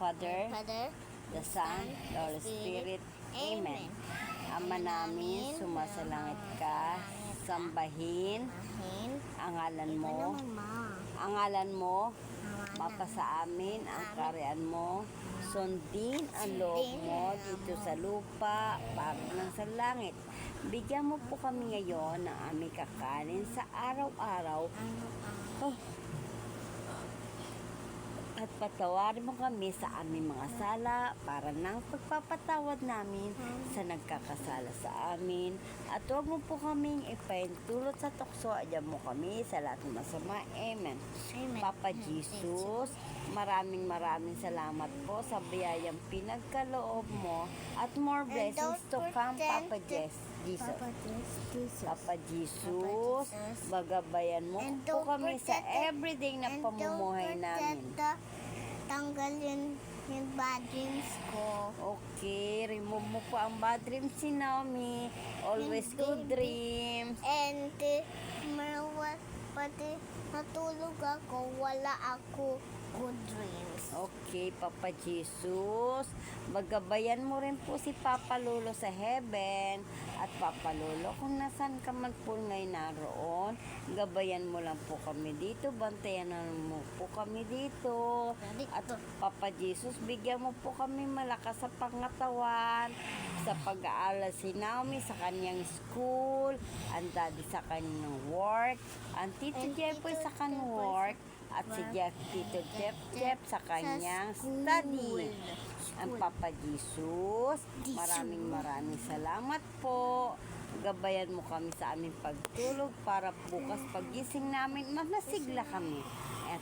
Father, Father, the Son, the Holy Spirit. Amen. Ama namin, sumasalangit ka, sambahin ang ngalan mo. Ang ngalan mo, mapasa amin ang kaharian mo. Sundin ang loob mo dito sa lupa, parang sa langit. Bigyan mo po kami ngayon ng aming kakanin sa araw-araw. At patawarin mo kami sa aming mga sala para ng pagpapatawad namin sa nagkakasala sa amin. At huwag mo po kaming ipahintulot sa tukso. Adyan mo kami sa lahat ng masama. Amen. Papa Jesus, maraming salamat po sa biyayang pinagkaloob mo at more blessings to come, Papa Jesus. Papa Jesus, bagabayan mo po kami sa everyday na pamumuhay namin. Tanggalin yung bad dreams ko. Okay, remove mo po ang bad dreams si Naomi. Always good dreams. And pati natulog ako, wala ako good dreams. Okay, Papa Jesus, magabayan mo rin po si Papa Lolo sa heaven. At Papa Lolo, kung nasan ka man po ngayon naroon, gabayan mo lang po kami dito, bantayan mo po kami dito. At Papa Jesus, bigyan mo po kami malakas sa pangatawan, sa pag-aaral si Naomi sa kanyang school, ang daddy sa kanyang work, ang Tito Jeffoy sa kanyang work, at si Tito Jeff sa kanyang study. Ang Papa Jesus, maraming salamat po. Gabayan mo kami sa aming pagtulog para bukas pagising namin, masigla kami. At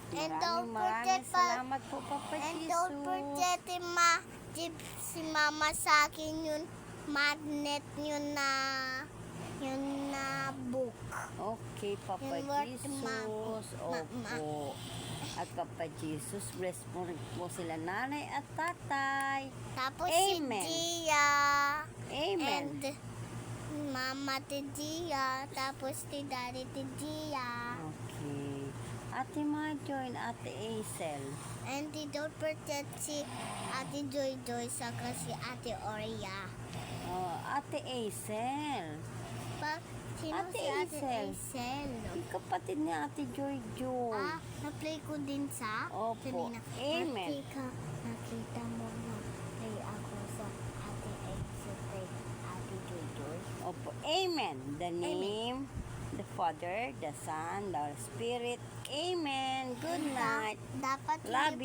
maraming salamat po, Papa Jesus. And don't forget si Mama sa akin yung magnet yun na book. Okay, Papa Jesus. Opo. At Papa Jesus, bless mo rin po sila nanay at tatay. Tapos Amen. si Gia. Amen. And Mama ti Gia. Tapos ti Daddy ti Gia. Okay. Ate Majoy, Ate Aisel. And don't forget si Ate Joy Joy saka si Ate Oria. Oh, Ate Aisel. Sino Ate si Ate Aisel. Aisel? Yung kapatid ni Ate Joy Joy. Na-play ko din sa Opo. kanina. Amen. Nakita mo na play ako sa Ate Aisel kay Ate Joy Joy. Opo. Amen. The name, the Father, the Son, the Holy Spirit. Amen. Good night. Dapat Love you.